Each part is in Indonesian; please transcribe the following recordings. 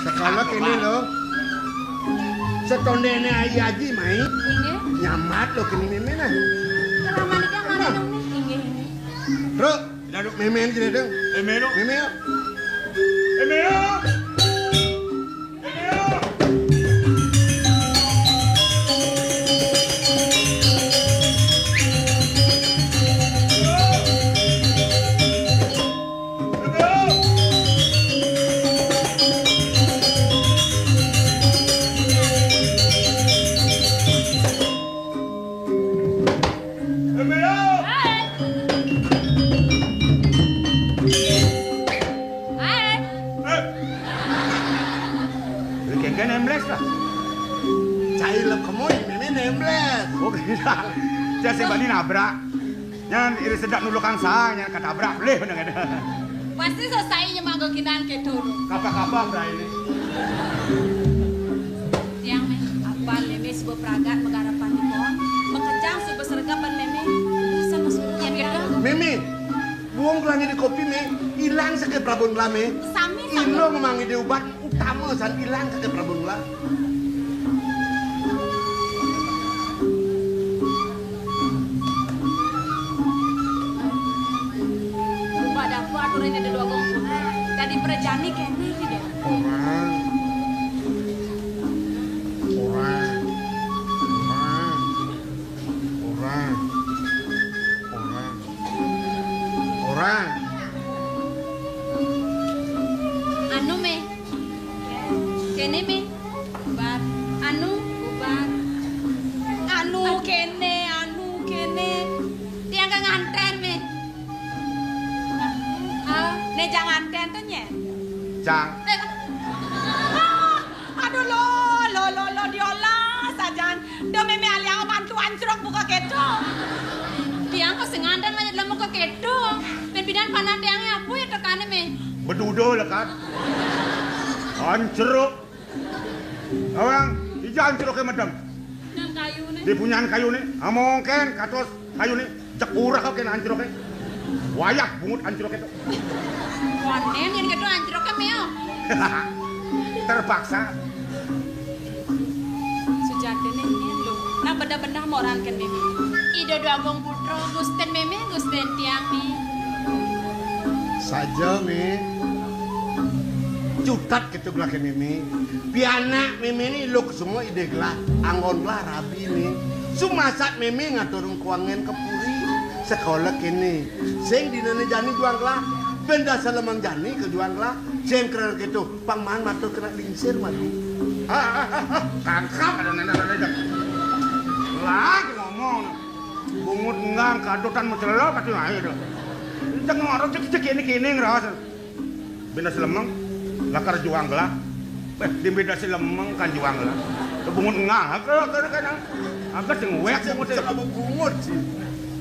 Sekolah kene lho. Setondene ayi aji mai. Inggih. Nyamat lho kene meme nah. Keraman iki mari dong nih. Inggih. Bro, daduk meme kene dong. Meme no. Meme yo. Meme yo. Saya sebab ni nabrak. Nyan iri sedap nulu kangsa, nyan katabrak boleh benar ada. Pasti selesai nyemanggo kinan ke dulu. Kapal-kapal dah ini. Tiang meh, apal meme sebuah peragat menggarapan di pohon, mengejang sebuah sergapan meme, bisa masuk yang kita. Meme, buang kelanya di kopi me, hilang sakit prabun lah me. Sami Ilo memangi di obat utama san hilang sakit prabun lah. Ini ada dua gongku. Tadi perjani kene gitu. Orang. Anu me. Kene me. Bar. Anu bubar. Anu kene. Tiang ka nganten me. Ne jangan ten tuh nye. Jang. Aduh lo diolah sajan. Do meme aliang bantu anjrok buka kedo. Tiang kok sengandan banyak dalam buka kedo. Pimpinan panan tiangnya apa ya tekane me. Bedudo lah kan. Anceruk. Orang hijau anceruknya madam. Nan kayu nih. Di punyaan kayu ni, amongken katos kayu ni cekurah kau kena anceruknya. Wayak bungut anceruk itu. Konen yang gitu anjrok ke meo. Terpaksa. Sujatene nyen lo. Nah benda-benda moran kan meme. Ido do agong putro gusten meme gusten tiang mi. Saja me. Cutat gitu gelah ke meme. Piana meme ni lo semua ide gelah. Anggon gelah rabi ni. Sumasak meme ngaturun kuangan ke puri. Sekolah kini, sing dinane jani juang lah, benda salamang jani ke juang lah, sing keren gitu, pangman matur kena lingsir mati. Kangkap ada nenek-nenek. Lagi ngomong, bungut ngang kadotan mencelok pasti air dah. Jangan orang cek ini ngerasa. Benda selemang, lakar juang lah. Di beda selemang kan juang lah. Bungut ngang, agak cengwek bungut bungut sih.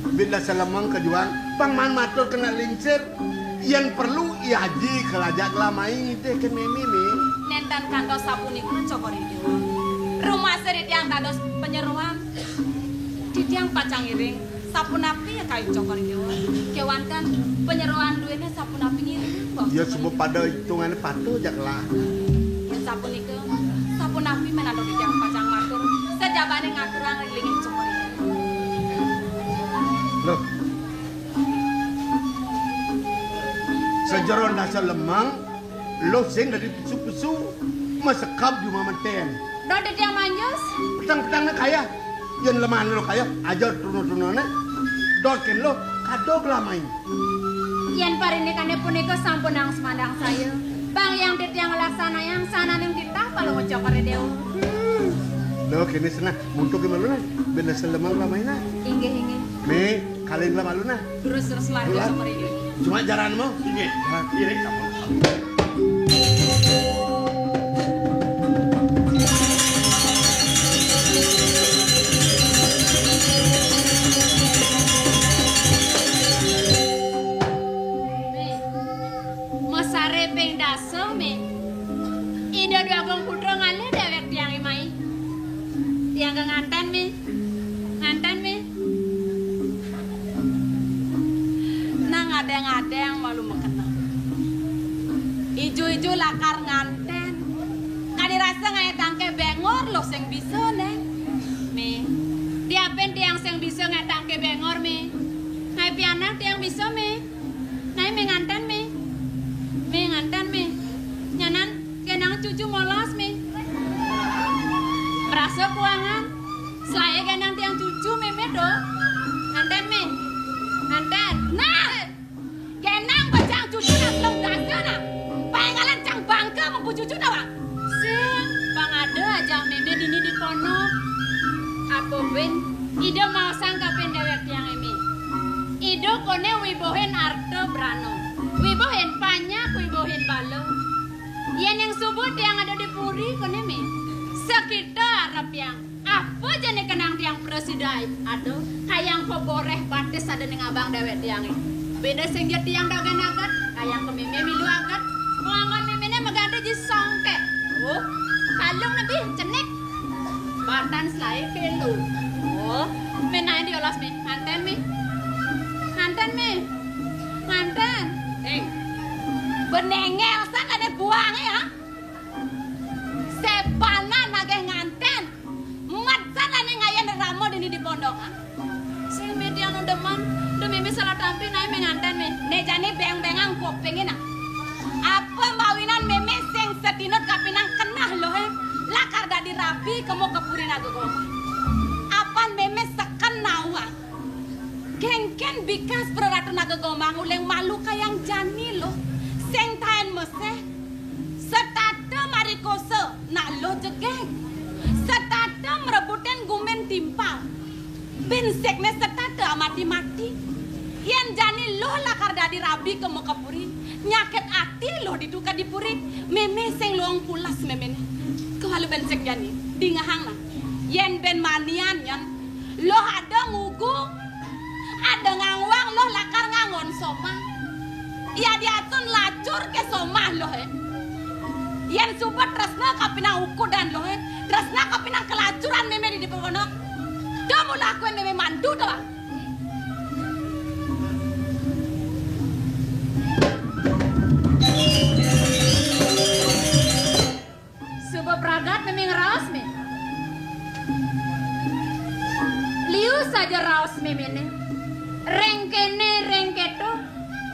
Bila selamang kejuang, pangman matur kena lingsir, yang perlu iaji kelajak lamai itu ke meme me. Nentan kantos sabun iku cokori dewa. Rumah seri tiang tados penyeruan. Di tiang pacang iring, sapun api ya kayu cokori dewa. Kewan kan penyeruan duitnya sapun api ngiring. Ya semua pada hitungan patuh jak lah. Yang sapun iku, sapun api menado di tiang pacang matur. Sejabane ngaturan ngelingin cokori. Loh. Sejaron dasar lemang, lo sing dari pisu-pisu, masekap di mamaten. Do di tiang manjus. Petang-petangnya kaya, yang lemah lo kaya, ajar turun-turunannya, dokin lo, kado gelamai. Yang parinikannya punika sampun ang semandang saya. Bang yang di tiang laksana yang sana ning ditah kalau ngecokori dewa. Lo kini senang, untuk gimana nih? Bener selemang lamai nah. Inggih. Me, kalian lah malu nah. Terus lagi cokori dewa. Cuma jaran mau? Ini, sama. Masare peng daso me. Ida dua gong putra ngale dewek tiang imai. Tiang ngantan me. Ngadeng-ngadeng malu mengenang. Ijo-ijo lakar nganten. tiang sing bisa ngetangke bengor me. Ngai pianak tiang bisa me. Nai me nganten me. Me nganten me. Nyanan kenang cucu molos me. Merasa puangan. Selaya kenang tiang cucu me do. Nganten me. Nganten. Nah. Kenang bacang cucu nak belum gasa nak. Pengalan cang bangka mampu cucu dah wak. Sing bang ada aja meme dini di kono. Apa ben? Ide mau sangkapin dewek tiang emi. Ide kone wibohen arto brano. Wibohen panyak, wibohen balo. Yen yang subut yang ada di puri kone me. Sekitar Arab yang. Apa jane kenang tiang presidai? Aduh, kayang ko boreh batis ada ning abang dewek tiang e. Beda sing dia tiang dagan agat, kayang ke meme milu agat. Muangan memene maganda ji songke. Oh, kalung nabi cenik. Batan selai kelu. Oh, menai diolas me, nganten me. Nganten me. Nganten. Benengel san ada buang ya. Sepana nageh nganten. Mat san ane ngayan ramo dini di pondok ha. Sing media no deman, demi salah tampi naik menganten me. Ne jane beng-bengang kopengin ah. Apa mawinan meme sing sedinut kapinang kenah loh lakar dadi rabi kemo kepurin aku goma. Apan meme seken nawa. Gengken bikas peratu naga goma uleng malu kayang jani loh. Sing taen meseh. Setata marikose nak lo jegeng. Setata merebutin gumen timpal. Binsekne setata mati-mati. Yang jani lo lakar dadi rabi kemo kepuri. Nyakit ati lo diduka dipuri. Meme sing luang pulas meme ne. Kalau bensek jani di ngahang lah. Yen ben manian yan. Lo ada ngugu. Ada ngangwang lo lakar ngangon soma. Ya diatun lacur ke soma lo Yen subat tresna kapina ukudan lo Tresna kapina kelacuran meme di depan. Kamu lakuin meme mandu doang. Sebab ragat memang raos me. Liu saja raos meme ne. Rengkene rengketo.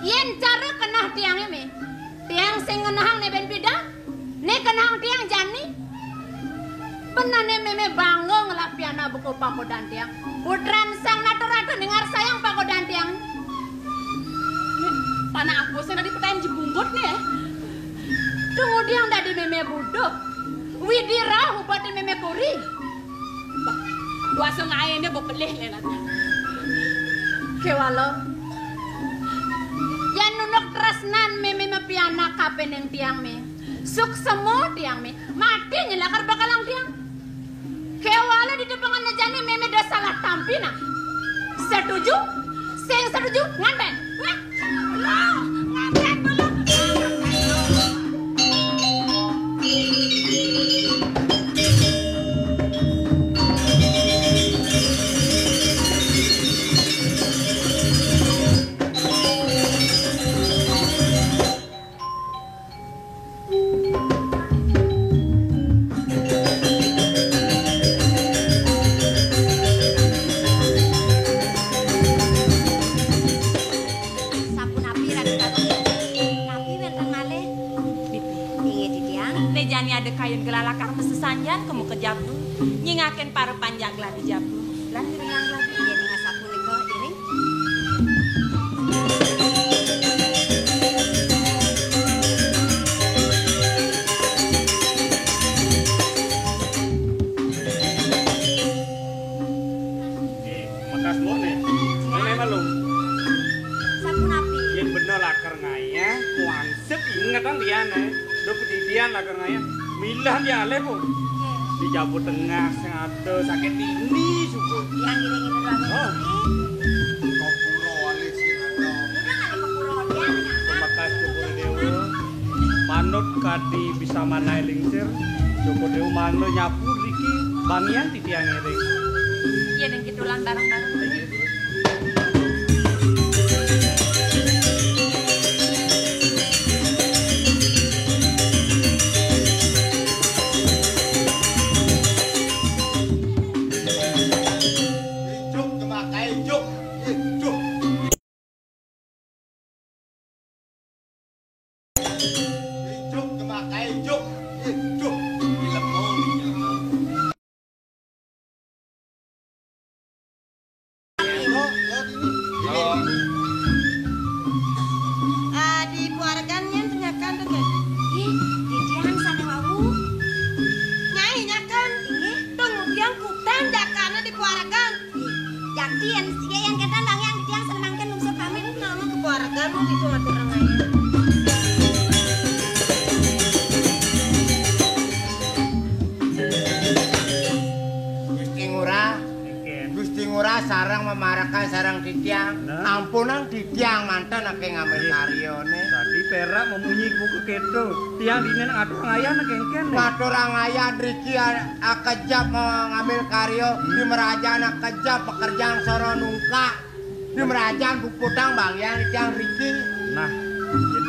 Yen cara kenah tiang me. Tiang sing ngenahang ne ben bida. Ne kenahang tiang jani. Benane meme bangga ngelapiana buku pakodan tiang. Putran sang nato-nato dengar sayang pakodan tiang. Pana aku sing tadi petahin jebumbut nih. Kemudian dari meme budok. Widira hubati meme puri. Dua sengaja bo pelih lelat. Kewalo. Yan nunok tresnan meme piana kapen yang tiang me. Suk semu tiang me. Mati nyelakar bakalang tiang. Kewalo di depangan jani meme dah salah tampina. Setuju? Sing setuju nganten. Wah. Loh, nganten dulu. Kain gelalakar mesesanjan kamu ke Jabu nyingaken para panjang lah di Jabu lan diringang lagi ya ning sapunika iring makas lo nih mana malum sapunapi yang bener lakar ngaya wansep ingetan dia nih do kedidian lakar ngaya milah dia lepo di Jabu Tengah sing ado sakit ini subuh yang iring-iring lagi Kopuro wali sing ada. udah ada kepuro dia terima kasih Joko Dewa manut kadi bisa manai lingsir Joko Dewa mano nyapu riki bangian di tiang iring iya dan kitulan bareng-bareng Jo, Yen yang ketan bang yang ditiang senangkan lungsur kami nama keluargamu itu atur rangaya. Gusti Ngurah sarang memarakan sarang ditiang. Ampunan ditiang mantan ake ngambil karyone. Tadi perak memunyi buku keto. Tiang dinen atur ngayan kengken. Atur ngayan Riki akejap ngambil karyo. Di merajaan akejap pekerjaan soro nungka. Di merajaan buputang bang yang tiang Riki. Nah,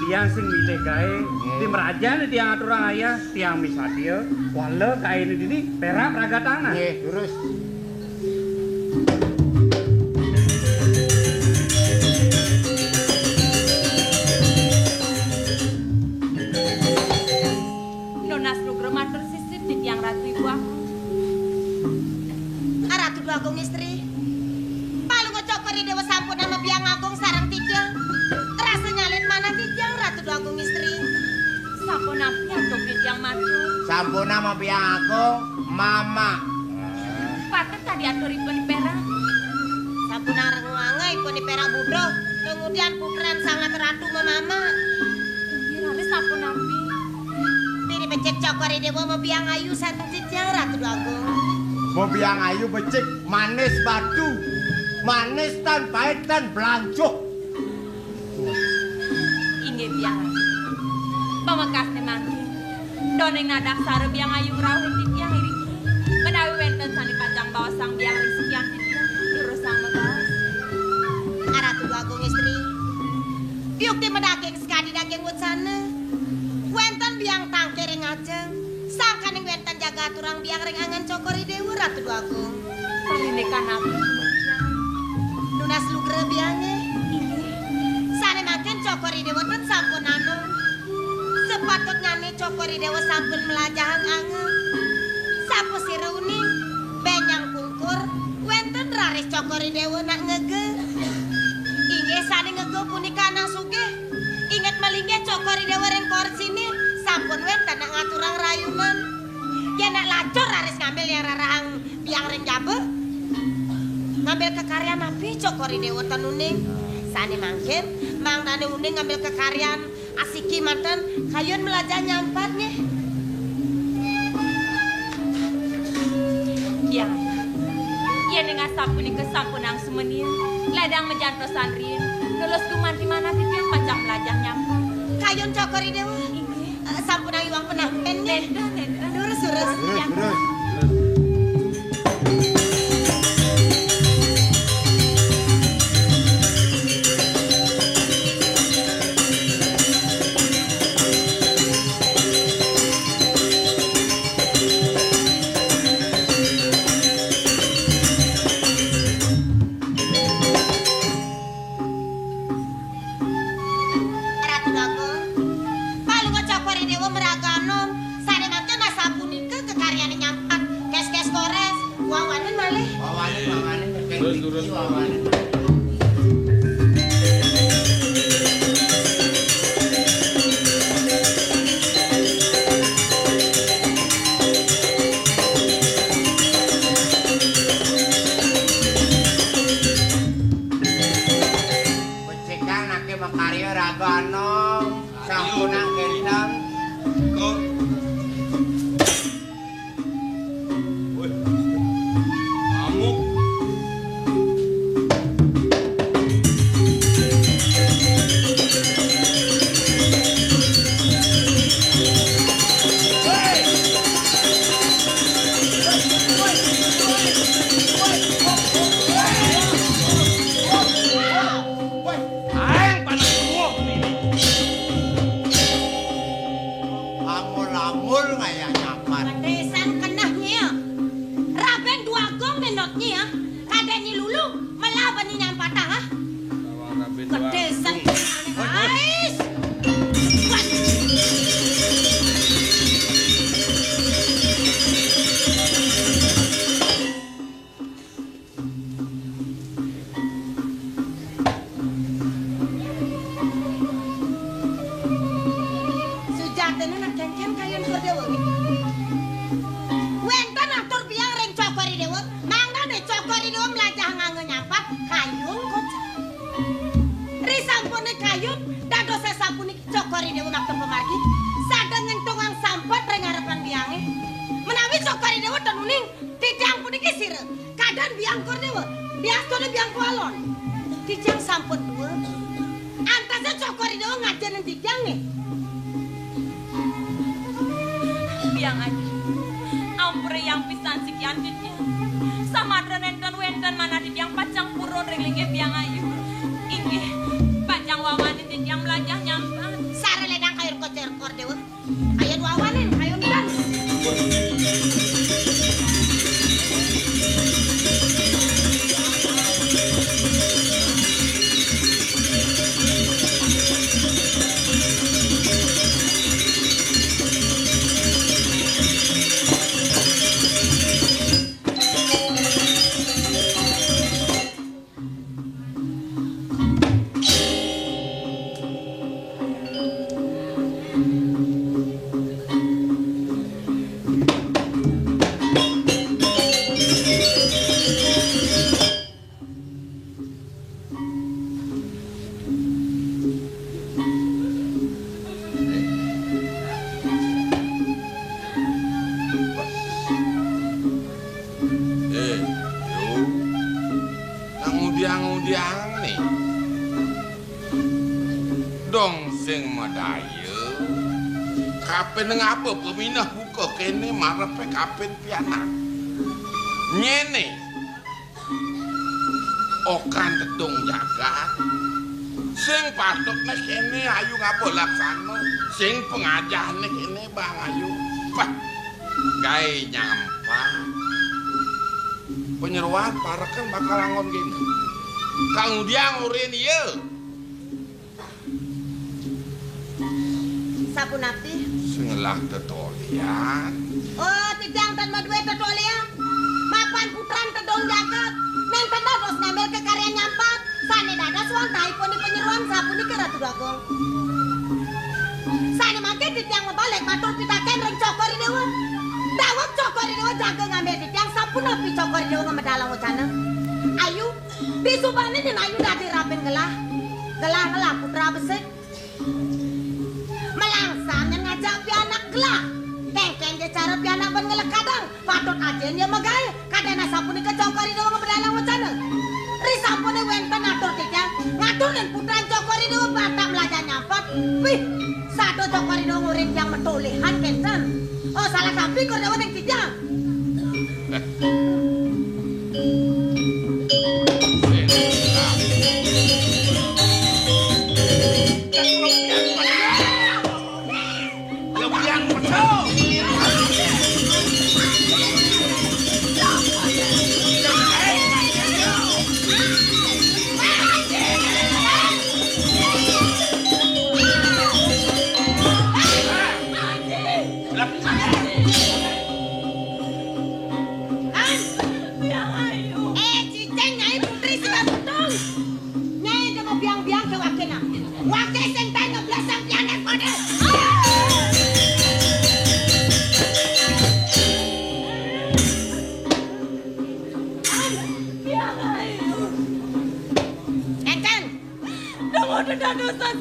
tiang sing milih gae. Di merajaan tiang atur ngaya. Tiang misadio. Wala kae ini perak raga tanah. Nggih, terus. Agung istri palu ngocokori dewa sampun nama biang agung sarang tijang rasa nyalin mana tijang ratu agung istri sampun apa tuh yang maju sampun nama biang agung mama patut tadi aturipun perak sampun areng wangai pun perak budro kemudian putran sangat ratu mama kira sampun api tiri becek cokori dewa mau biang ayu sarang tijang ratu agung Mobiang ayu becik manis batu, manis tan pahit tan belanjuk. Inggih biang pamekasne mangke. Doneng nadak sare biang ayu ngrawuh titiang iri. Menawi wenten sani pacang bawa sang biang sekian titiang terus sang mebawas. Ratu agung istri. Yukti medaging sekali daging wutsana. Wenten biang tangkering ajeng. Sangkaning wenten jaga turang biang ring angan cokori dewa ratu agung. Palindekan apa? Nunas lugre biange. Sane makin cokori dewa ten sampun anu. Sepatutnya nih cokori dewa sampun melajahang ange. Sapu siruni benyang kungkur wenten raris cokori dewa nak ngege. Inge sane ngege punika nang sugih. Ingat malingge cokori dewa ring korsini. Sampun wenten nak ngaturang rayunan. Ya nak lacur haris ngambil yang rarahang biang ring jabe. Ngambil kekaryaan api cokori dewa tenuning. Sani mangkin, mang dani uning ngambil kekaryaan asiki mantan kayun melajah nyampatnya. Ya, ia dengan sampuni kesampunang semenir. Ladang menjantosan rin. Lulus kuman di mana titiang pacang melajah nyampat. Kayun cokori dewa. Sampunang iwang penampennya. Lurus. Cokori Dewa maktum pemargi sadang ngentungang sambat ring ngarepan biange. Menawi Cokori Dewa tenuning tidang puniki sire. Kadan biang kor Dewa, biastone biang kualon. Tidang sampun dua. Antase Cokori Dewa ngajen tidange. Biang ayu. Ampre yang pisan sekian tidang. Samadra nenten wenten mana tidang pacang purun ringlinge biang ayu. Inggih, pacang wawani tidang melajah nyampan. Sare ledang kayur kocer kor Dewa. Ayo wawanin, ayo nilan. Kapen ngapa peminah buka kene marepe kapen pianak nyene okan tetung jagat sing patutne kene ayu ngapa laksana sing pengajahne kene Bang Ayu wah gawe nyampah penyeruan pareken bakal angon gini Kang Diang urin ieu Sapunapi sengelah tetolian. Oh, tidang tan madue tetolian. Mapan putran tedong jagat. Neng pendados ngambil ke karya nyampat. Sane dadas wong taiponi penyeruan sapuni ke Ratu Dagong. Sane mangke tidang ngebalik matur pitaken ring Cokori Dewa. Dawet Cokori Dewa jaga ngambil tidang sapunapi Cokori Dewa ngemedalang wacana. Ayu, bisubane nin ayu dadi rapin gelah. Gelah ngelah putra besik. Melangsang yang ngajak pianak gelak. Kengkeng dia cara pianak ban ngelek kadang. Patut ajen dia megay. Kadang sapuni ke Cokori Dewa ngebedalang wacana. Risampuni wenten ngatur tidang. Ngatur dan putran Cokori Dewa batak melajah nyampat. Wih, satu Cokori Dewa ngurin yang metulihan kenten. Oh salah sapi kor Dewa yang tidang.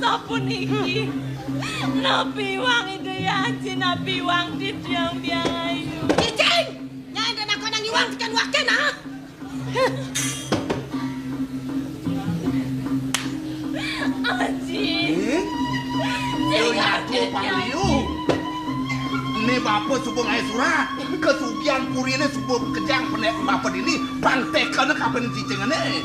Sapuniki nabi wang ide yaji nabi wang didiang biang ayu Cicing nyai dan aku nang iwang tekan waken ha Aji Yo nyatu paliu ini bapak subuh ngai surat kesugian purine subuh kejang penek bapak ini pantekan kapan cicingane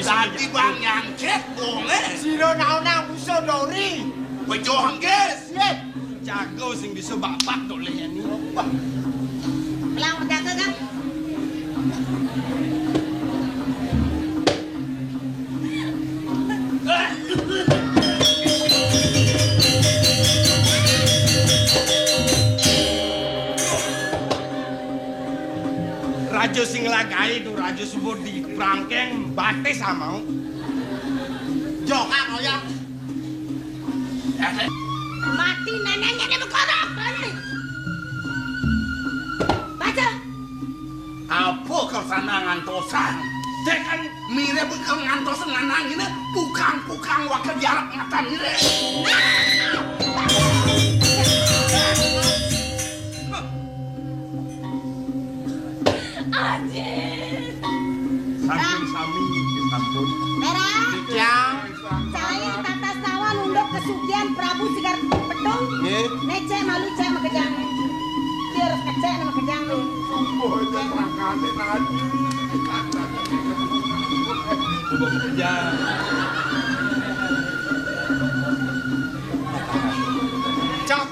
Tadi bang nyangket boleh. Siro naon-naon uso dori. Bejo hangges. Yep. Jago sing bisa bapak doleh ni. Pelang menjaga kan Raja sing lagai itu raja sebut di prangkeng batis sama. Joka ngoyang. mati neneknya dia berkorok ngantosan. Tekan mire bekal ngantosan lanang ini pukang-pukang wakil jarak ngatan mire. Ajit. Sampun sami sampun. Merah. Yang Cai tata sawa nunduk kesugihan Prabu Sigar Pedung. nggih. Necek malu cek makejang. Dia harus kecek nama kejang nih. Oh, itu terangkane tadi. Coba kerja. Cok.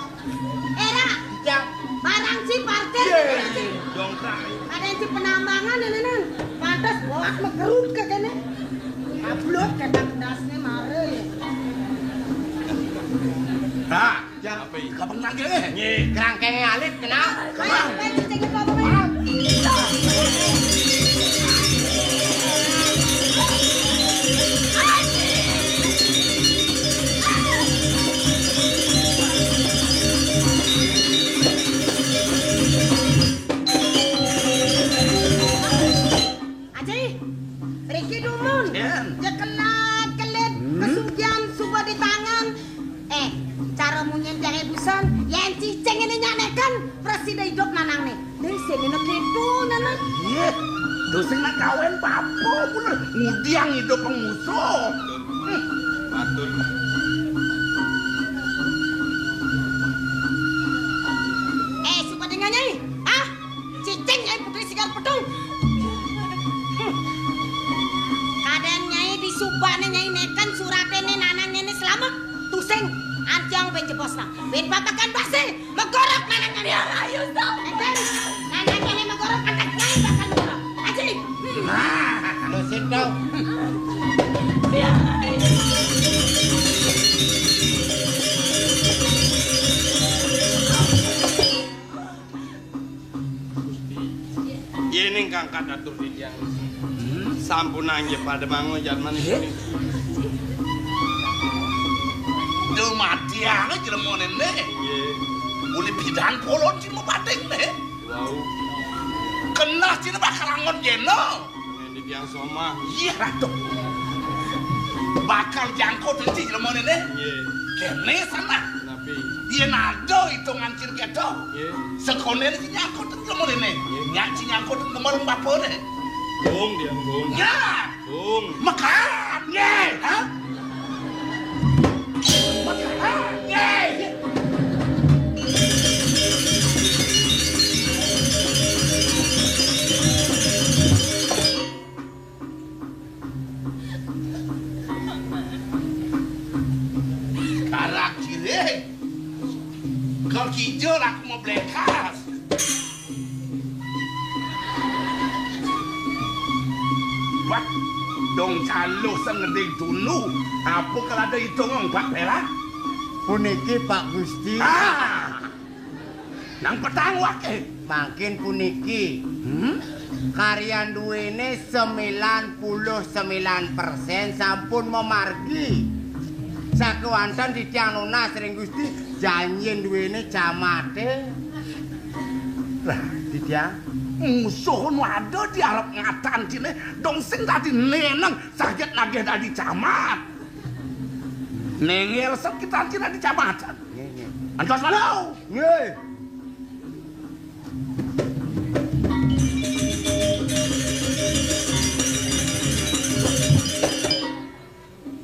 Era, Yang barang si parkir. Dongkrak. Ada yang si penambangan ini. Pantas bawa megerut ke kene. Ablot kata pedasnya mare. Hah, apa iki? Kapeng nangge. Nggih. kerangkenge alit kenapa? Ayo, cek itu apa ini? Aji, Riki Dumun. Yen. Jekelat kelit kesugihan suba di tangan. Cara munyen jahe busan, yen ciceng ini nyanekan presiden hidup nanang nih. Dari sini nak itu nanang. Iya. Doseng nak kawin papo bener. Ngudiang hidup pengusuh. Matur. Suba dengan nyai. Ah, ciceng nyai putri Sigar Pedung. Kadang nyai di subane nyai nekan suratene nanang ini selamat. Tuseng anjang ben jeposna. Ben babakan basi megorok nanang nyai. Ayo stop. Enten nanang ini megorok antak nyai bakal megorok. Aji. Lo sit down. Ini kangkat atur di tiang. Sampun aja pada mango jaman ini. Duh mati aja jelemonen deh. Uli bidang polon cina badeng deh. Wow. Kena cina bakal angon jeno. Ini di tiang soma. Iya ratu. Bakal jangkau nanti jelemonen deh. Iya. Kene sana. Tapi. Dia nado hitungan cina kedo. Iya. Sekonen si nyangkut dan jelemonen deh. Nyak si nyangkut dan kemarin bapak deh. Bung dia bung. Ya. Bung. Makan. Ye. Hah? Makan. Ye. Karak kiri. Kalau kijol aku mau blekas. Wah, dong calo sengeding dulu. Apa kalau ada hitungan Pak Pera? Puniki Pak Gusti. Nang petang wake. Makin puniki. Karyan duwene 99% sampun memargi. Sakewanten di tiang lunas ring Gusti janjin duwene jamate. Lah, di tiang Musuh wado di arep ngatan cine dong sing tadi neneng sakit nagih tadi camat. Nengel sekitar cina di camatan. nggih. Antos malau. Nggih.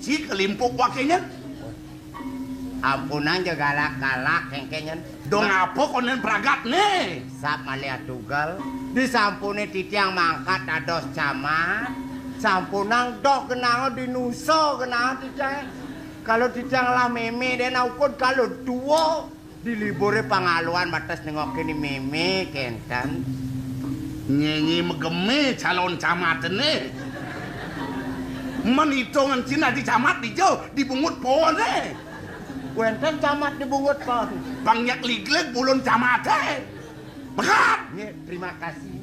Si kelimpuk wakenya. Ampunan jo galak-galak kengkenyen. Dong apa konen pragat nih? Sap malia tugal disampune titiang mangkat dados camat. Sampunang dok kenangan dinuso kenangan titiang. Kalau titiang lah meme dan ukun kalau dua dilibure pangaluan batas nengokin ni meme kentan. Nyenyi megeme calon camat nih. Menitungan Cina di camat di jauh dibungut pohon nih. Wenten camat dibungut pon. Banyak ligleg bulun camat nih. Bekat. Nggih, terima kasih.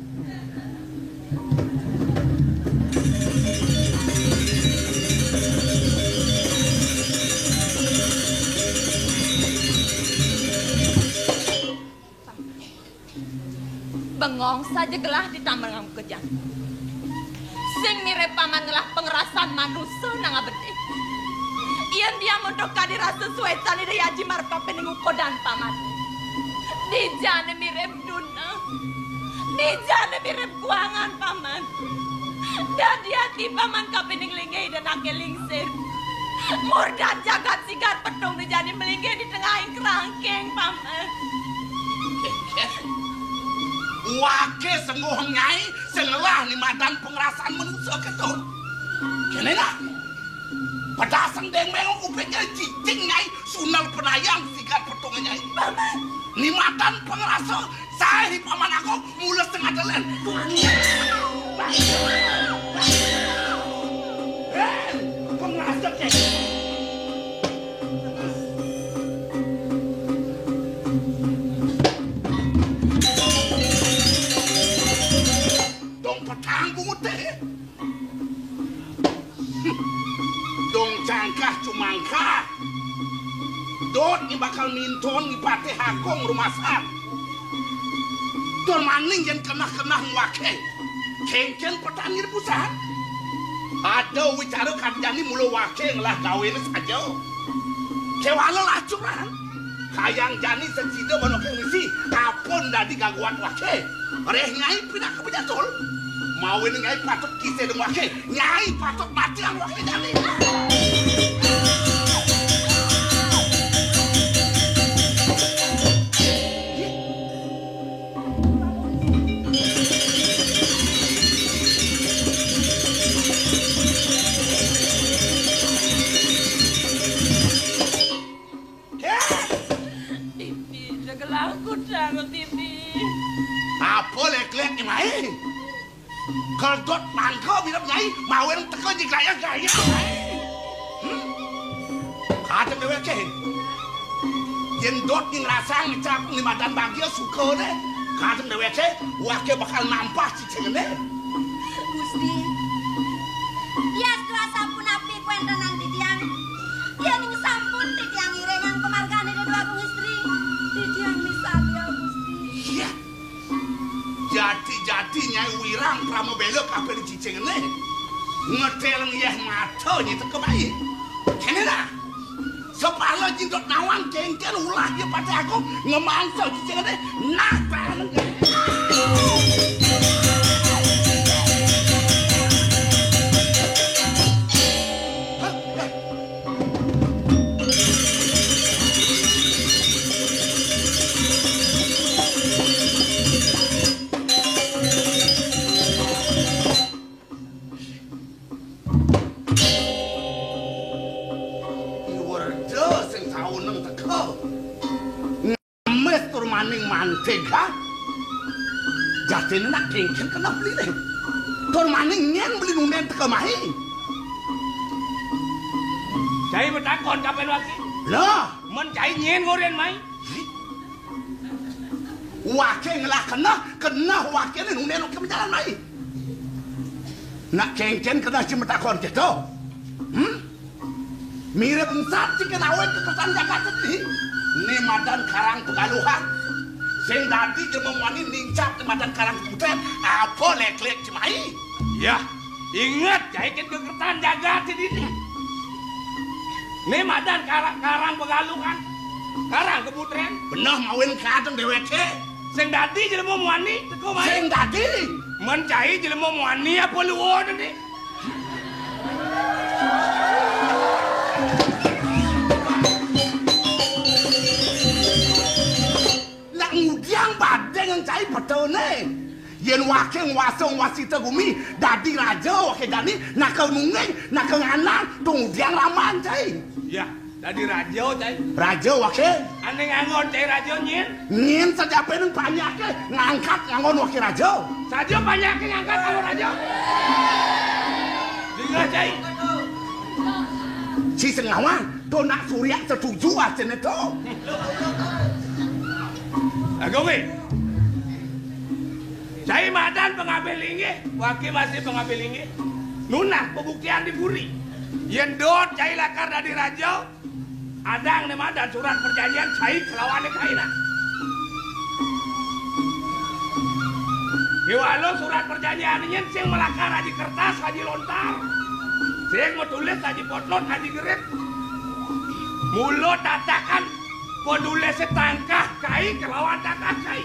Bengong saja gelah ditambah kejang. Sing mirip paman ngelah pengerasan manusia nang abedi. Yen dia mondok kadira sesuai tani daya Haji Marpa pening ukodan paman. Dijane mirip duna. Dijane mirip kuangan paman. Dadi hati paman kapening lingai dan ake lingsir. Murdan jagat sigar pedong dijani melinggai di tengah kerangkeng paman. Wake sengguh nyai sengelah ni madan pengerasaan manusia ketun. Kene lah. Pedasang deng mengong upenya cicing nyai sunal penayang sigar pedong nyai. Paman. Ni madan pengerasa saya paman aku mula setengah jalan. Pengerasa cek. Dong petang bute. Dong cangkah cumangka. Dot ni bakal minton ni pate hakong rumah sak. Dor maning yang kena wake. Kengken petangir pusat. Ada wicara kanjani mula wake ngelah kawin saja. Kewala lacuran. Kayang jani secida monokeng misi. Kapon dadi gangguan wake. Reh nyai pindah ke penyatul. Mawin nyai patut kisah dengan wake. Nyai patut mati ang wake jani. Apa lek-lek ni mai? Keldot mangkau bilang nyai, mawin teko di gaya-gaya. Kata dewe ke? Yen dot ni ngerasa ngecap ni madan bagia suka deh. Kata dewe ke? Wake bakal nampak cicing deh. Gusti. Ya setelah sampun api kuentenan titiang. Ya ning sampun titiang ireng yang pemargane de dua istri. Titiang misalnya Gusti. Iya. Jadi nyai wirang pramo belok apa di cicing ni. Ngetel yeh mata ni tak kebaik. Kena dah. Sepala jindot nawang kengken ulah dia pada aku ngemangsa cicing ni. Nah paling. Mantega jati nak kengken kena beli deh Tor maning nyen beli nunen teka mahi Cai bertakon kapan waki lah men cai nyen ngoren mai wake ngelah kena wake ni nunen ke berjalan mahi nak kengken kena cuma takon gitu mirip ensat si kenawet kekesan jagat sedih ni madan karang pegaluhan sing dadi jememwani nincap di madan karang putet apa lek-lek cemai ya ingat cai ken kekertan jagat ini ni madan karang pegaluhan karang keputren bener mawin kadang deweke sing dadi jelema muani teko mai sing dadi men cai jelema muani apa luwon ni ngudiang badeng yang cai betul ni yen wakeng wasong wasita gumi dadi raja wake dani nak nungeng nak nganang tungdiang raman cai ya dadi raja cai raja wake ane ngangon cai raja nyen saja peneng banyak ke ngangkat ngangon wake raja saja banyak ke ngangkat kalau raja dengar cai si sengawan to nak surya setuju aja neto Agowe. Cai madan pengambil lingi, waki masih pengambil lingi. Nunah pembuktian di Buri. Yen dot cai lakar dari raja, adang ne madan surat perjanjian cai kelawan kaina. Kiwalo surat perjanjiannya sing melakar aji kertas aji lontar. Sing menulis aji potlot aji gerip. Mulut tatakan penulis setangkah kai kelawan tangkah kai.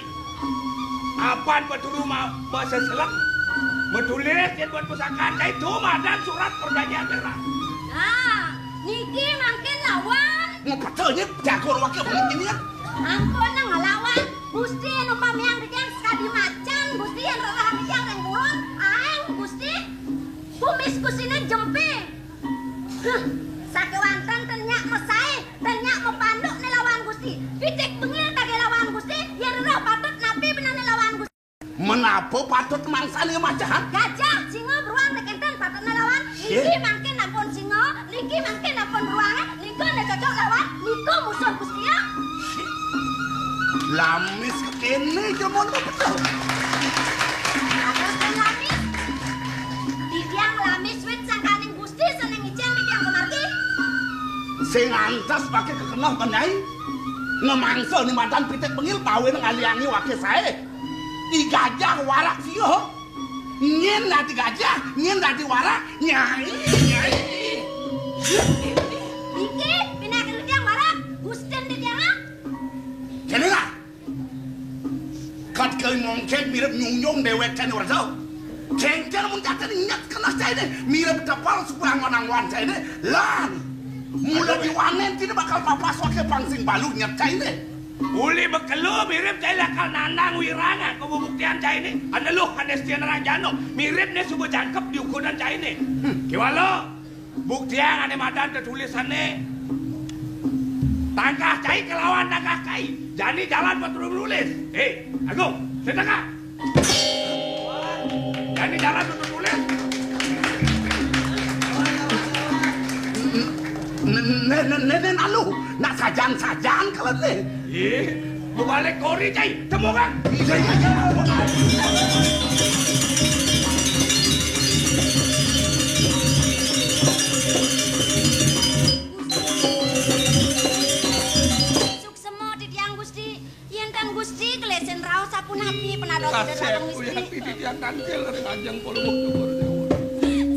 Apaan beturu bahasa selak. Menulis yang buat pusakaan kai cuma dan surat perjanjian merah. Nah, niki makin lawan. Ngepetulnya jago wakil ini ya. Ampun nang ngelawan. Gusti anu pamiang dijang sekali macan. Gusti yang rorang dijang yang burung. Aeng Gusti. Kumis kusine jemping. Sakewantan tenyak mesai. Tenyak mepanduk nelawan Gusti. Pitik bengil kage lawan Gusti. Yang roh patut nabi benar nelawan Gusti. Menapa patut mangsane macan? Gajah, singa, beruang, nekenten patut nelawan. Niki makin ampun singa. Niki makin ampun beruang. Niki nek cocok lawan. Niko musuh Gusti ya. Lamis kene jemon betul. Atas kan lamis. Didiang lamis wit sangkaning Gusti seneng ijeng didiang kemargi. Sing antas pakai kekenah menai. Ngemangsa ni mantan pitik bengil kawin ngaliangi wakil saya. Di gajah warak sio. Nyen dadi gajah, nyen dadi warak. Nyai. Iki pinaken didiang warak. Gusten didiang ah. Kene lah. Kat kali ngongkek mirip nyung dewek kan ora tau. Cengkel mun kata nyat kena saya deh. Mirip tepal supaya ngonang-wan saya deh. Lan. Mula diwanen tidak bakal papas wakil pangsing balu nyat saya deh. Uli bekelu mirip cai lakal nandang wiranga kebuktian cai ini. Anda lu Hanestian Ranjano mirip nih subuh jangkep di ukuran cai ini. Kiwalo buktian ane madan tertulisannya. Tangkah cai kelawan tangkah kai. Jadi jalan betul nulis. Agung, sedekah. Jadi jalan betul nulis. Nenen alu, nak sajan kalau deh. Balik kori cai, temu kan? Suksemo didiang Gusti. Yentan Gusti kelesen raos sapun hati penados Kasep Gusti. Didiang tangkel dari kanjeng polumuk tukur.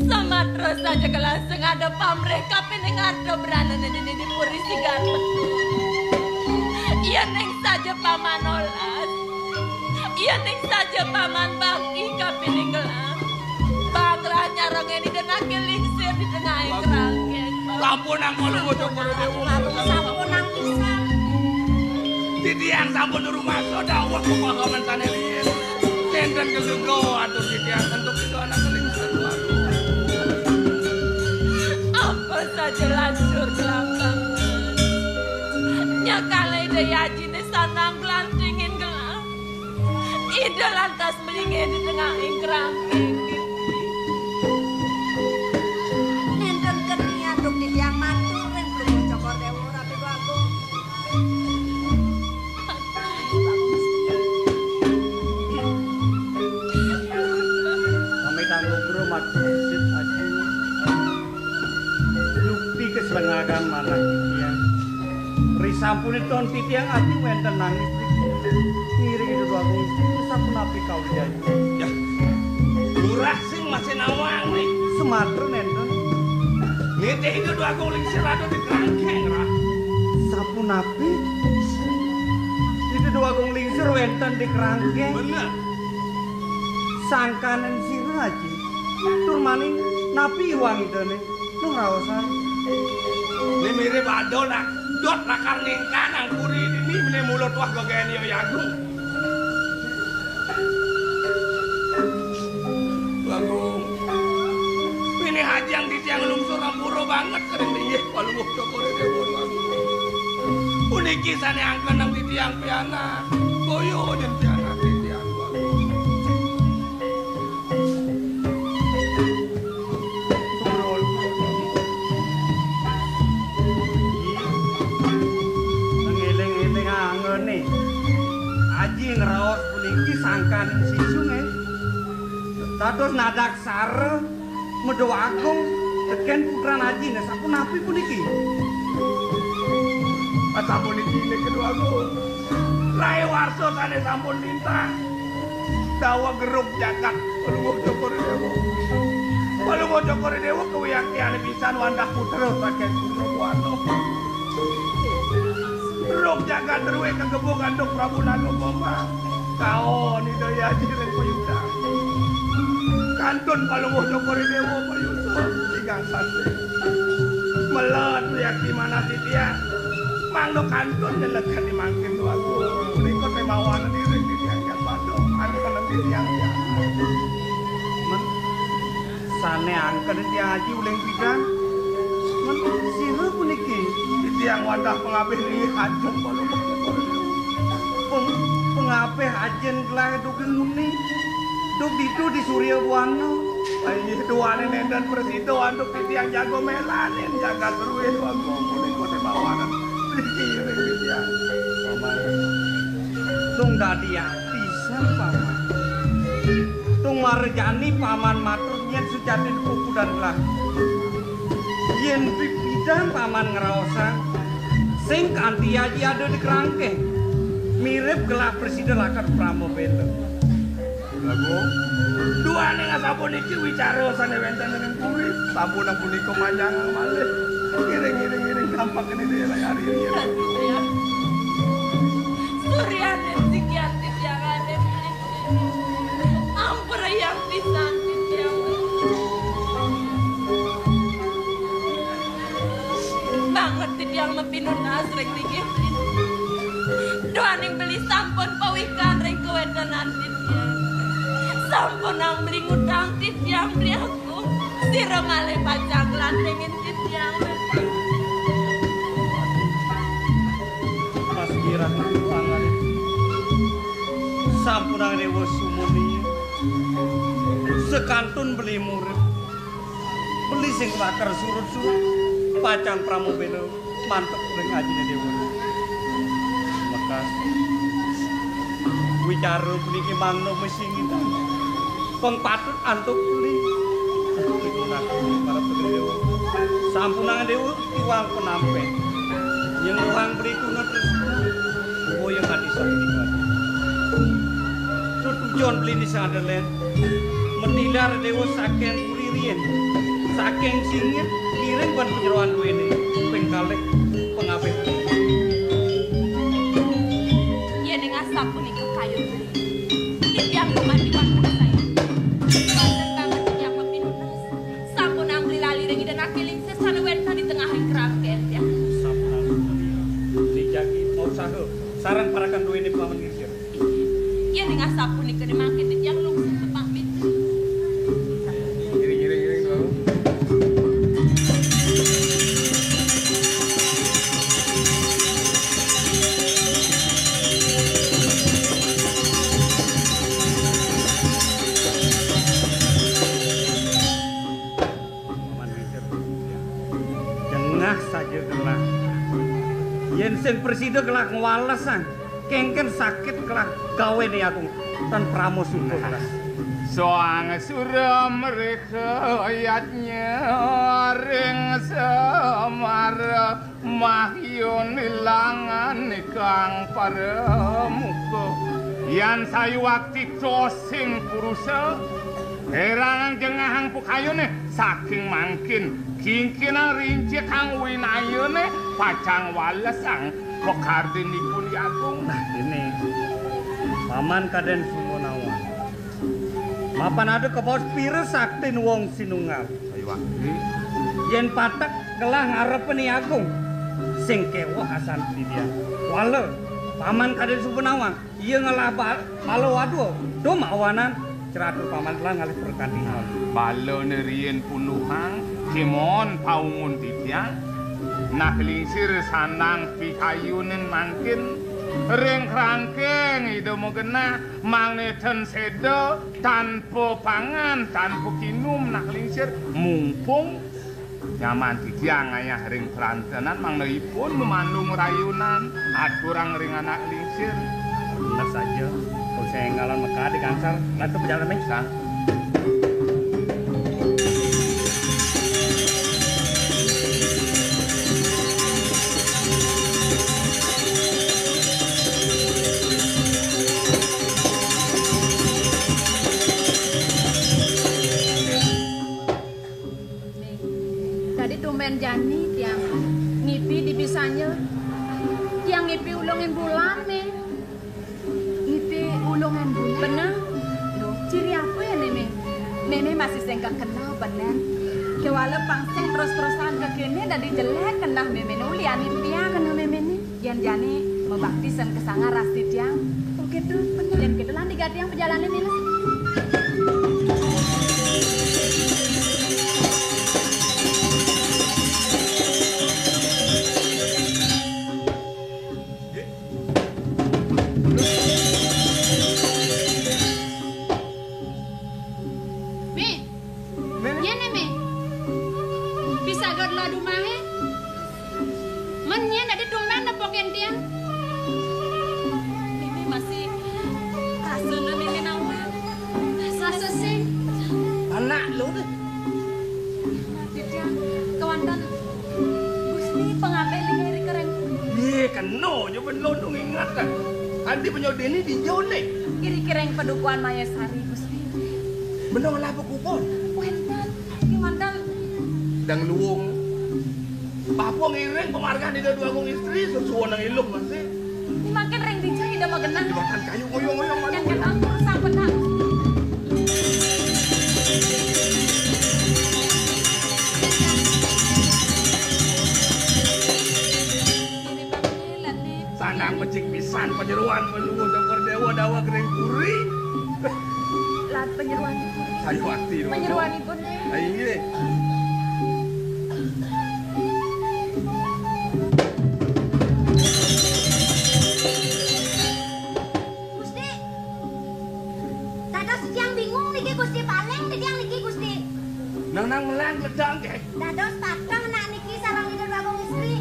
Sama terus saja kelaseng ada pamreh kapening ada beranan ini dipuri sigar betul. Iya neng saja paman olas. Iya neng saja paman baki kapening gelang. Bangranya rong ini kena kelingsir di tengah kerangkeng. Sampun ang polumuk tukur dewa. Sampun ang pisang. Didiang sampun rumah soda waktu pengalaman sanelin. Tenten kegego atau didiang tentu itu anak kelingsir. Apa saja lancur gelambang. Nyakala ide yajine sanang gelantingin gelang. Ide lantas melingin di tengah ingkrangking. Nenten kenian duk di tiang matur ren belum cokor dewa rapi bagung. Kami tanggung bro matur sip aja. Keselengakan mana titiang risampun itu titiang ati wenten nangis ngiring itu aku itu sampun api kau jadi Ya, lurah sing masih nawang nih. sematren enten Ngete itu dua aku lingsir ada di kerangkeng rah. sampun api itu dua gong lingsir wenten di kerangkeng Bener. sangkanen sirah aja tur maning napi uang itu nih lu ngerawasan Ini mirip adonak. Dot lakar ningkan ang puri ini ini mulut wah gagayan yo yagung. Bagung. Ini hajang di tiang lungsur ampuro banget kering tinggi palunguk dokore dewon bagung. Uniki sane angkan ang di tiang piana. Boyo dan piana di tiang bagung. Aji ngeraos puniki sangkaning sisunge dados nadak sare medho agung teken putran aji nek sampun api puniki Sampun iki nek kedua aku. Rai warso sane sampun lintang. dawa geruk jagat Palungguh Cokoredewo. Palungguh Cokoredewo kewiyang-wiyang pisan wandah putra saking Purnokuwana. Geruk jagat derwe kegebuk anduk Prabu Nagapoma. Kaon Hidaya Jireng Payuda. Kantun Palungguh Cokoredewo payusa tigang sante. Melet lihat di mana titia. Mangdo kantun nyelekan di mangkin tuaku. Unikot temawan diri di tiang kat pado. Anu kena di tiang ya. Men sane angker tiang haji uleng bidang. Men sirah puniki di tiang wadah pengabeh li hajung Palungguh Cokoredewo. Pengabeh ajen gelah dugeng muni. Duk ditu di Surya Buana. Aih duane nendan presito anduk di tiang jago melanen jaga terus wango muni kote bawanan. Dikire di tiang. Paman. Tung dadi pisan paman. Tung marjani paman matur yen sujati kuku dan gelah. Yen bidang paman ngeraosan sing kanthi aji ada di kerangke. Mirip gelah presiden lakat Pramobeta. Lagu duane ngasapuniki wicara sane wenten dengan puri sampun punika manjangan malih giring gampang kene dhewe hari iki Suryane sikiati tiangane ampun yang pisan tiang banget tiang mepinun asring dikit doaning beli sampun pawikan ring kewedanan sampun ang beli ngutang titiang beli aku sira ngale pajak lantengin titiang Mas kira pangan sampun ang dewa sumuni sekantun beli murid beli sing bakar surut-surut pacang Pramobeta mantep ring ajine dewa makasih wicara puniki mangno mesingin pengpatut antuk puli para pedewa sampunang dewa iwang penampe yang ruang berituna terus boyong hati sakti tujuan beli di sadelen mendilar dewa saking puririen saking singit kiring ban penyeruan duwene pengkalek pengape yen ing asap punika kayu titiang pemandiwan saya di tengah kerangken ya. Dijaki mau sahe sarang parakan duwe ini paman ngisir. Iya ning asapunika mangke titiang lungsung pamit. Giring selalu. Saja gelah yen sing presida gelah ngwalesan kengken sakit gelah gawe ni aku tan Pramosuta soang sura mereka ayatnya ring semar mahyun ilangan kang paramuka yan sayu wakti cosing purusa herang jengahang pukayune saking mangkin kingkina rinci kang winayune pacang walesang pekardinipun agung. Nah ini paman kaden sumunawan mapan ada kebos pira sakti wong sinunggal ayo yen patek gelah ngarepen agung sing kewah hasan dia wale paman kaden sumunawan ieu ngalah balo waduh do mawanan ceratur paman telah ngalih perkandingan balo nerien punuhang kimon paungun titiang nak lingsir sandang pikayunin mangkin ring kerangkeng itu mau kena mangneten sedo tanpa pangan tanpa kinum nak lingsir mumpung nyaman titiang ayah ring perantenan mangneipun memandung rayunan aturang ring anak lingsir benar saja kalau saya ngalan Mekah di Kansar nanti berjalan mesang ulungan bulan nih. Ngiti ulungan bulan. Bener? Loh, ciri apa ya nih? Meme masih sengkak kenal bener. Kewala pangseng terus-terusan ke kini dari jelek kenal meme nulianin dia kenal meme nih. Yan jani membaktisan kesanga rasti tiang. Oh gitu, bener. Dan gitu lah digati yang perjalanan ini. Andi penyodeni di jone. Kira-kira yang pedukuan Maya Sari Gusti. Bener lah pekupon. Wentan, gimana? Dang luwung. Papo ngiring pemargaan di dua gong istri sesuai nang ilum masih. Makin ring dijai dah magenang. Jembatan kayu ngoyong-ngoyong mana? Kan angkur sampai nak. Sandang pecik pisan penyeruan penyuwun dokter dewa dawa kering puri. Lat penyeruan. Sayu hati. Penyeruan ibu nih. Ayo ini. Gusti. Dados yang bingung niki Gusti paling titiang niki Gusti. Nang melang ledang kek. Dados patah nak niki sarang ida babong istri.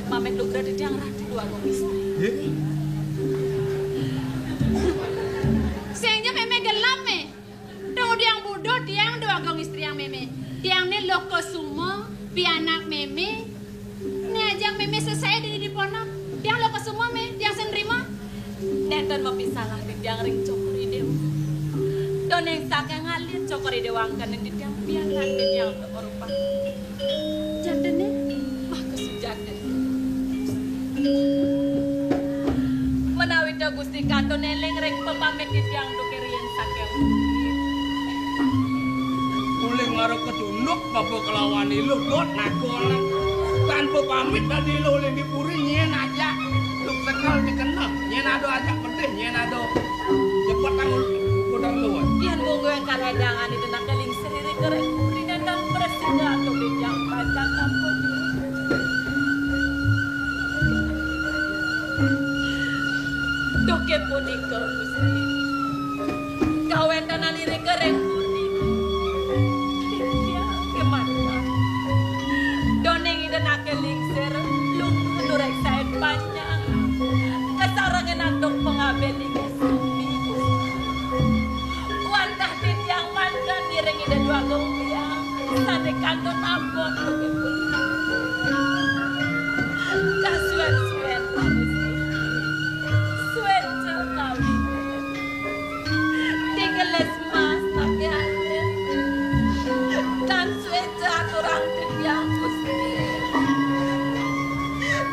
Pamit lugra di tiang rati dua gong istri. Sehingga meme gelam me. Tunggu diang bodoh tiang dua gong istri yang meme. Tiang ni loko semua pianak meme. Ni ajang meme selesai di ponok. Tiang loko semua me. Tiang senrima. Nenten mau pisalah di tiang ring cokori dewa. Don yang sakang ngalir cokori dewa angkan di tiang pianak di tiang keorupan. Jadi nih mah kesujatan. Menawi da Gusti Katon eleng reng pepamit di tiang dukerien sakew. Kuling ngarep ketunduk babo kelawan ilu dot nakola. Tanpa pamit tadi lu oleh dipuri nyen aja. Luk sekal dikenal nyen ado aja pedih nyen ado. Cepet kan udah luar. Yan monggo yang kaledangan itu nak keling sendiri kereng puri dan presida atau di tiang pajak kampung. Doke punika Gusti. Kawentan alire kereng puri. Dia kemana? Doneng ida nak lingser lung durek saen panjang. Kesarangan andong pengabeling sumi. Wantah tiang mandan nireng ida dua gong tiang. Sane kanton abot doke puri. Kasuan-suan manis. Tinggalas mas pakai hati dan sueca turang tiang Gusti.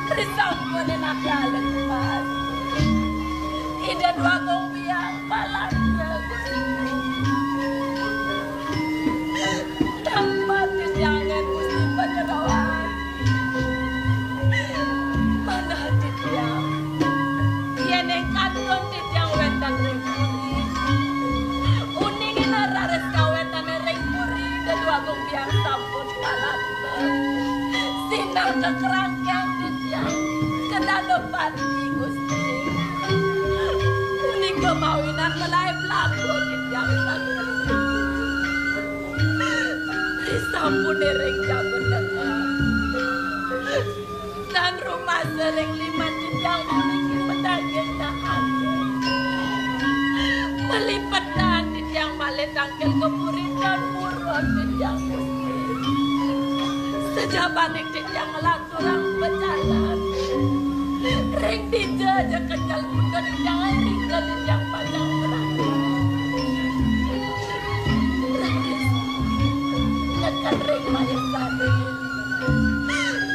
Risampun enak jalan mas. Ida dua gong biang palanya Gusti. Tamat jangan Gusti penyerawan. Mana hati tiang? Yang kanton tiang wendan rengpuri. Uningin arares kawetan rengpuri dan dua gong biang sampun palanya. Sinar kekerangkang tiang kedalo pati Gusti. Uning kemawinan melai pelaku tiang sakit. Sampun dereng jago dengar. sering liman yang memiliki pedaging nahan. Melipetan yang malet tangkel kepuring dan murun yang muslim. Sejabanik yang lanturang berjalan. Ring dijaja kejal bukan yang ring yang panjang berani. Nekan ring mayat sari.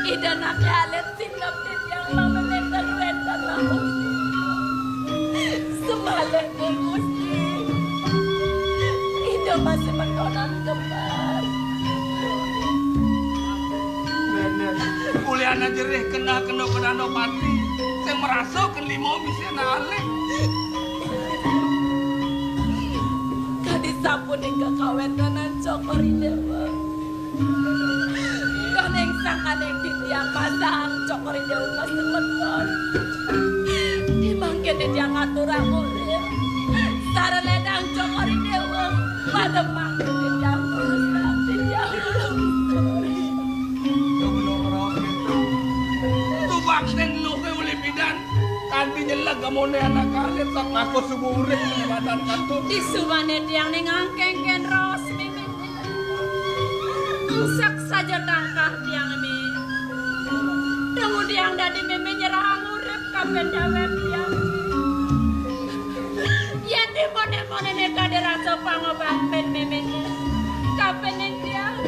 Ida nak alet sinap yang lama nekan wetan laut. Semalam ke Gusti. Ida masih menonton kembar. Kuliahna jerih kena pati. Saya merasa ke limo bisa nalih. Kadi sampun hingga kawen kanan cokori dewa. Kaneng sang kaneng titiang pasang cokori dewa masih menton. Dimangkin dia ngatur aku urip. Sarang ledang cokori dewa pada mangkin dia berusaha dia Vaksin lu ke uli bidan kanti nyelag gamone anak kalit tak ngaku subuh urip di badan kantor disubane tiang ning angkengken ros mimin rusak saja tangkah tiang mi kemudian dadi mimin nyerang urip kapen dawet tiang ya di mone-mone neka diraso pangobat pen mimin kapen tiang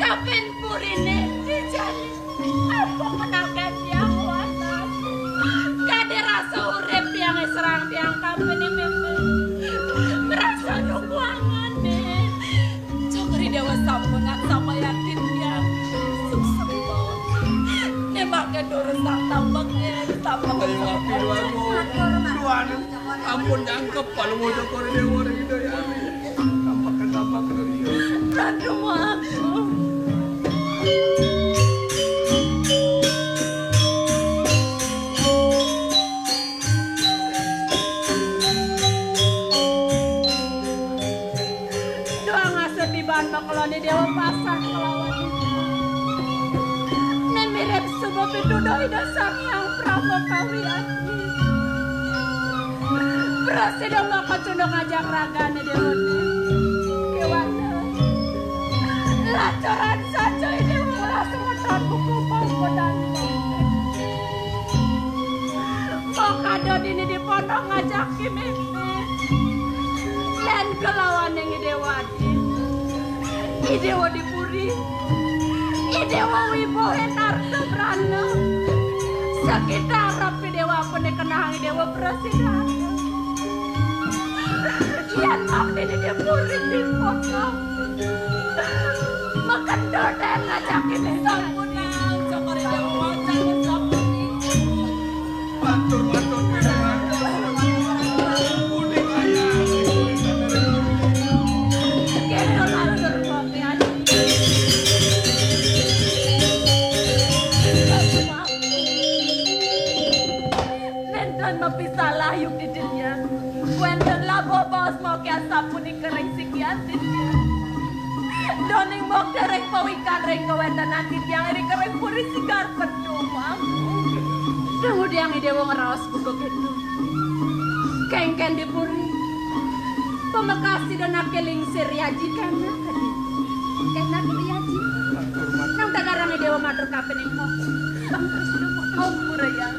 kapen purine dijali apa menakan tiang watas kade rasa urip yang serang tiang kapen mimin merasa nungguangan min cokri dewa sampungan sama yakin tiang suksemon nembaknya doresak tampaknya tampaknya Tuhan ampun jangkep kalau mau cokori dewa gitu ya tampak dia dan rumahku bakalane dewa pasang kelawan nen mirip sebuah pitudoy dasar yang prabokawian berhasil dong kacundong ngajak ragane dewa kewana lacoran saja dewa langsung ngetot buku pangkodan mau kado dini di pondok ngajak kimi len kelawan yang dewa Idewa dipuri, idewa wibo enarto brana. Sekitar rapi dewa pun dikenang idewa presiden. Yan abdi dipuri di foto. Makan dodeng ngajakin sampunang cokori dewa wajah sampuni. Batur salah yuk di dunia. Wenten labo bos mau kian sapuni kering sikian dia. Doning mok dereng pawikan reng kewenten nanti yang iri kering puri sigar pedumang. Kemudian ide wong raos buku gitu. Kengken dipuri. Pemekasi dan akeling siriaji kena kadi. Kena siriaji. Nang dagarang ide wong matur kapening mok. Terus demo kau murayang.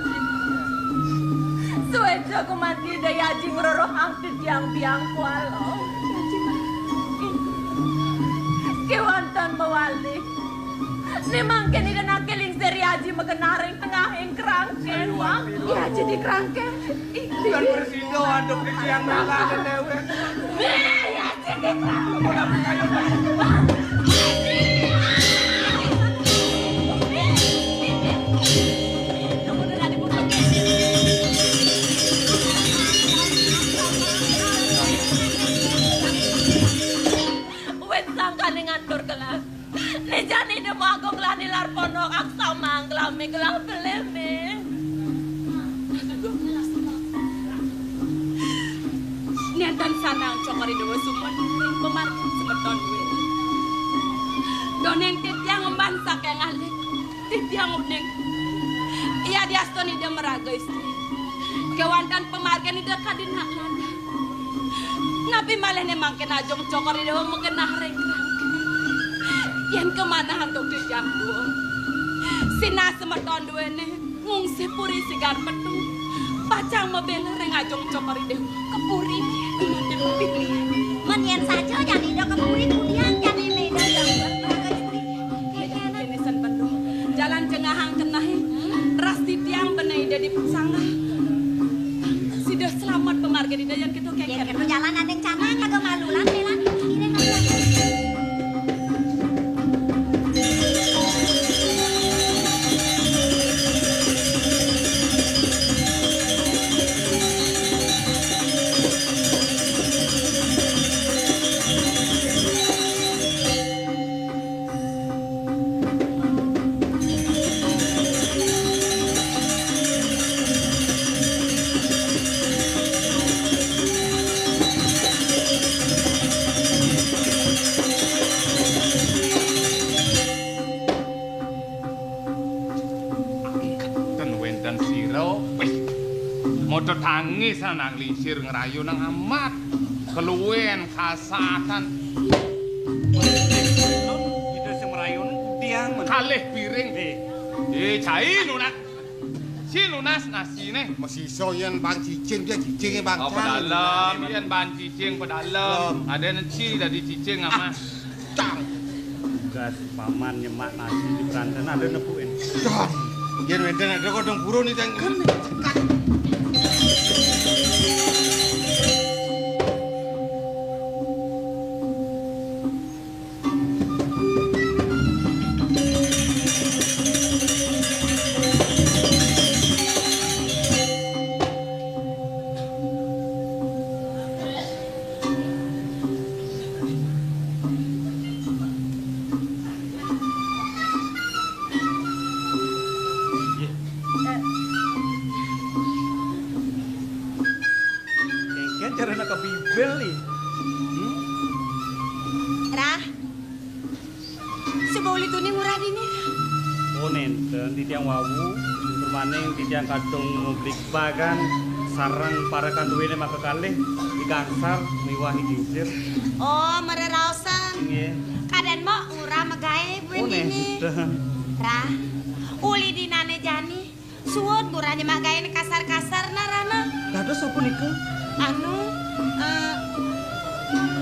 Suweja kumati daya jing roro hangtit yang biang kualo. Kewantan mawali. Ni mangken ida nakeling seri aji magenaring tengahing kerangken. Iya jadi kerangken. kan bersindo aduk di tiang naga dewe. Iya jadi kerangken. Nejani de magong lani lar ponok ak samang glame gelang beleme. Niatan sanang cokori dewa sumon pemarkin semeton we. Doneng titiang membansak yang alik titiang uning. Iya diastoni dia meraga istri. Kewantan pemargen ida kadin hak landa. Nabi malah ne mangken ajong cokor ida mungkin nahreng rangke. Yen kemana hantuk di jambu. Sina semeton duene ngungsi puri sigar petu. Pacang mebela reng ajong cokor ida kepuri dia pilih. Menyen saja yang ida kepuri kemudian jadi ida yang meraga istri. Jenisan petu. Jalan cengahang kenahi. Ras tiang benai ida di pesangga. Sudah selamat pemargen ida yang kita Ya keken. kita jalan ada yang canang kagak malulan melan. Ini nggak. Motor tangis nang lisir ngerayu nang amat keluwen kasatan Itu sing merayun tiang men. kalih piring cai lunas si lunas nasine Mesiso yen bang cicing dia cicingnya bang. oh pedalam yen ban cicing pedalam ada neci dari cicing ama Cang. Gas paman nyemak nasi di peranten ada nepuin. Cang. Yen wenten ada kodong burung nih cang. Kengken carana ke bibel nih. Rah. Sebau itu nih murah ini. Oh nenten di tiang wawu bermaning di tiang kadung ngublik bagan sarang para kanduwene maka kalih di gangsar miwahi diusir. Oh, mererausan. Nggih. Kaden mau murah megawe buen Oh ini. nenten. Rah. Uli dinane jani. Suwun murahnya magawe kasar-kasar narana. Dados apa niku? Anu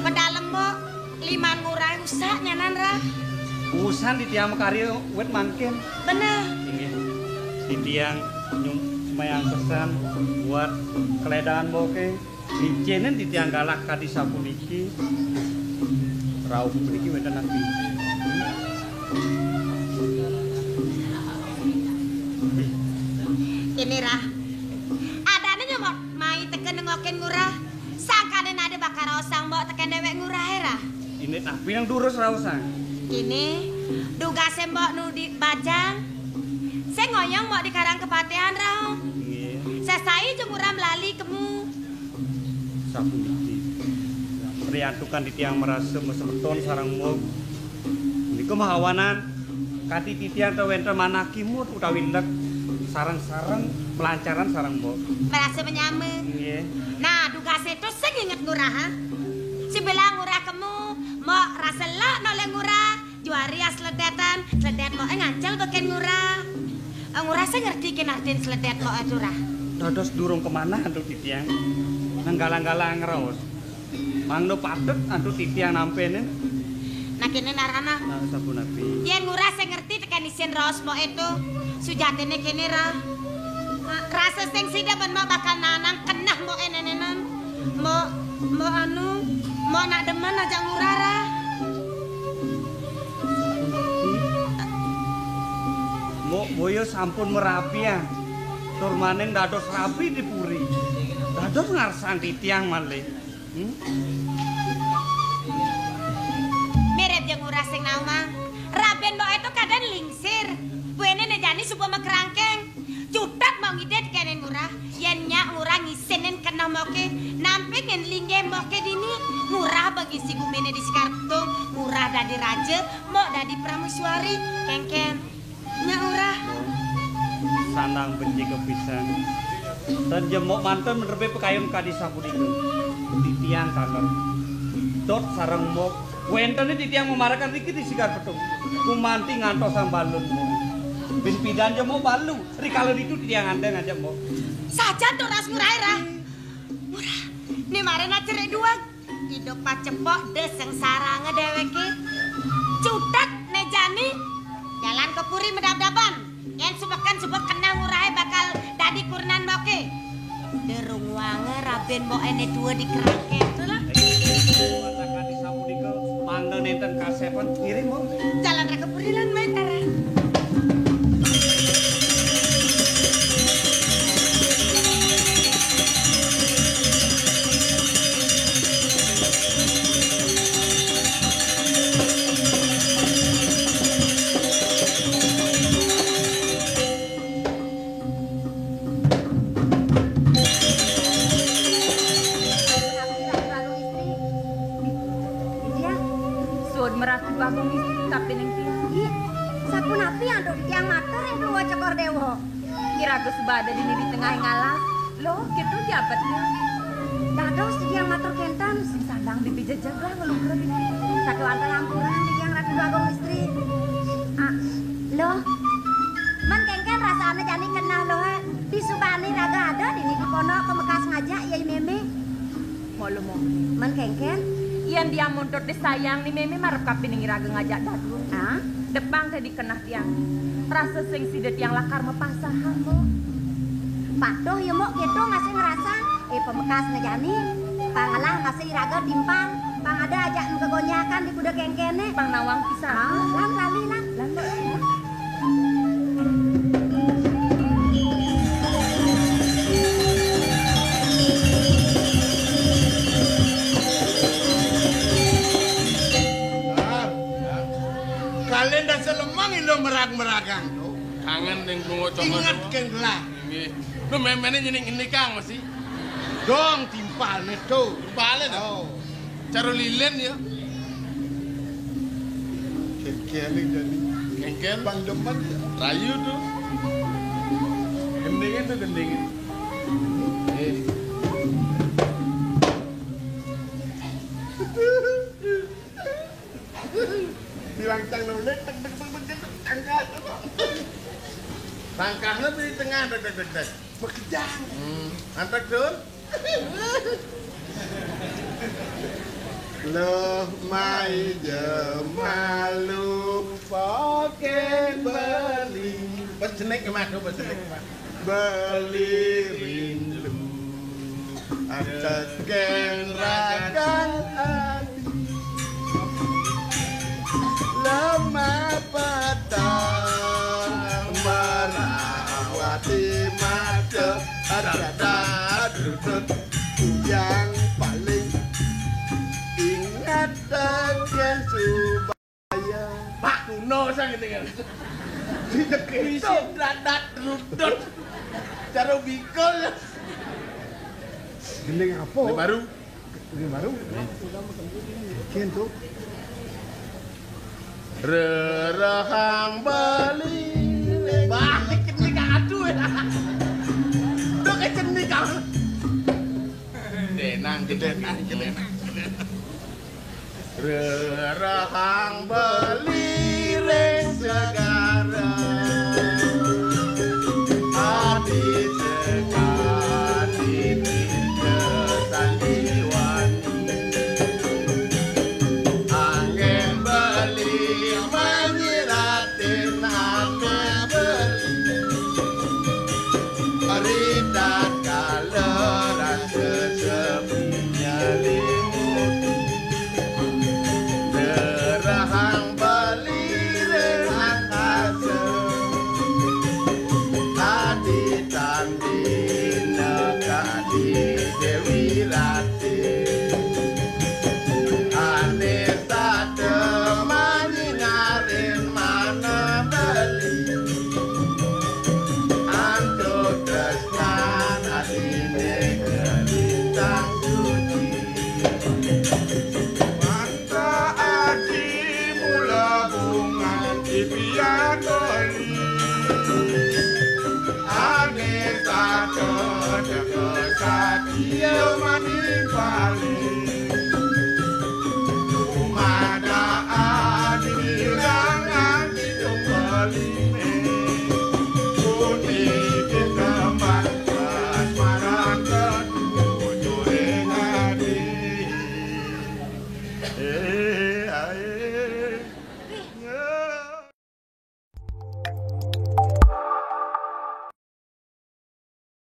pedalem mbok liman murah rusak nyanan Rah. Usan di tiang karya wet mangken. Bener. Nggih. Di tiang mayang pesan buat keledahan boke. Dicenen di tiang galak kadi sapuniki. Rauh puniki wenten nabi. Ini Rah. Adane nyomot mai teken ngoken ngurah. Sakane nade bakar osang mbok teken dewek ngurah Rah. Ini nabi yang durus rausan. Ini duga sembok nu di bajang. Saya ngoyong mbok di karang kepatean Rah. Nggih. Sesai jeung urang lali kemu. Sapuniki. Priantukan di tiang merasa mesemeton sarang mog. Niku mahawanan kati titian teu wenten manakimut utawi ndek sarang-sarang pelancaran sarang mog. Merasa menyame. Nggih. Nah, duga setu sing inget ngurah ha. Si bilang ngurah kemu, mau rasa lak noleh ngurah. Juari as seledetan, seledet mau ngancel beken ngurah. Ngurah saya ngerti kenartin seledet mau curah. Dados durung kemana antuk titiang. Nang galang-galang raos. Mangno patut antuk titiang nampene. Nah kini narana. Nah sapunapi. Yen ngurah saya ngerti tekan isin raos mau itu. Sujatine kini Rah. Rasa sing sida ben mau bakal nanang kenah mau enenenan. Mau anu, mau nak demen aja ngurah Rah. Mbok boyo sampun merapi ya. Tur maning dados rapi dipuri. Dados ngarsang titiang malih. Mirip jeung ngurah sing nauma. Raben mbok itu kadang lingsir. Buene nejani subuh makerangkeng. Jutat mau ngidet kene ngurah. Yen nyak ngurah ngisenen kena moke. Nampi ngen lingge moke dini. Ngurah bagi si gumene di Sikartung. Ngurah dadi raja, mau dadi pramusuari. Kengken. Nyak ngurah. lanang benci kepisan. Dan jemuk mantan menerbit pekayun kadisa punika. Titiang kantor. Dot sarang mok. Wenten titiang memarakan riki disikar petung. Kumanti ngantos sambalun mok. Bin pidan jemuk balu. Rikalo itu titiang andeng aja mok. Saja tuh ras murah era. Murah. Nih marena cerai dua. Hidup pacepok deseng sarang ngedeweki. Cutek nejani. Jalan ke puri medap-dapan. Yang sebek kena murah bakal dadi kurnan moke. Derung wange raben mbok ene dua dikerake. Itulah. Watakan disapu dike mangga nenten kasepan kirim mok. Jalan ra ke puri lan main tara. Bagong istri tapi ning tiang. Sapunapi anduk tiang matur yang keluar cokor dewo. Kiraga sebada dini di tengah ngalas. Loh, kitu jabatnya. Dados tiang matur kentan Sing sandang bibi jejeg lah ngelungker ini. sakewanten lampuran tiang ratu bagong istri. Ah, loh. Man kengken rasane jani kenah loh. Disubani raga ada dini di pondok kemekas ngajak yai meme. Molo mo. Man kengken Iyan dia mundur disayang ni meme marep kapining iraga ngajak dadu. ah Depang tadi kenah tiang. Rasa sing sidet yang lakar mepasahan mo. patuh ya mok gitu ngasih ngerasa pemekas ngejani pangalah ngasih iraga timpang pang ada ajak kegonyakan di kuda kengkene Pang nawang pisah. lan lali lan Kalian dah selemang ilo merag-meragang tuh. Kangen ning bungo cokor. Ingat kenglah. Nggih. Lu memene nyening ini Kang mesti. Dong timpal nih tuh. Balen Oh. Caro lilin ya. Kekeli jadi. Kengken Bang demen. rayu tuh. Gendengin tuh gendengin. Bilang cang nulis angkat. Tangkahnya di tengah deg. Bekejang. Antek dun. Loh mai jemalu poke beli. Pesenek madu pesenek. Beli rindu. Atas rakan hati. Lama petang merawati mata ada duduk yang paling ingat dengan Subaya. Pak kuno sang gitu kan. Bisa dadat rudut cara bikol. Gendeng apa? Ini baru. Ini baru. Kian tuh. Rerahang bali balik kendi kang aduh do kendi kang Denang denang. rerahang bali ring segara adi sekali sandiwani angin bali menyiratin ake beli aridat kaleran sesepinya limut derahang bali derahang Ae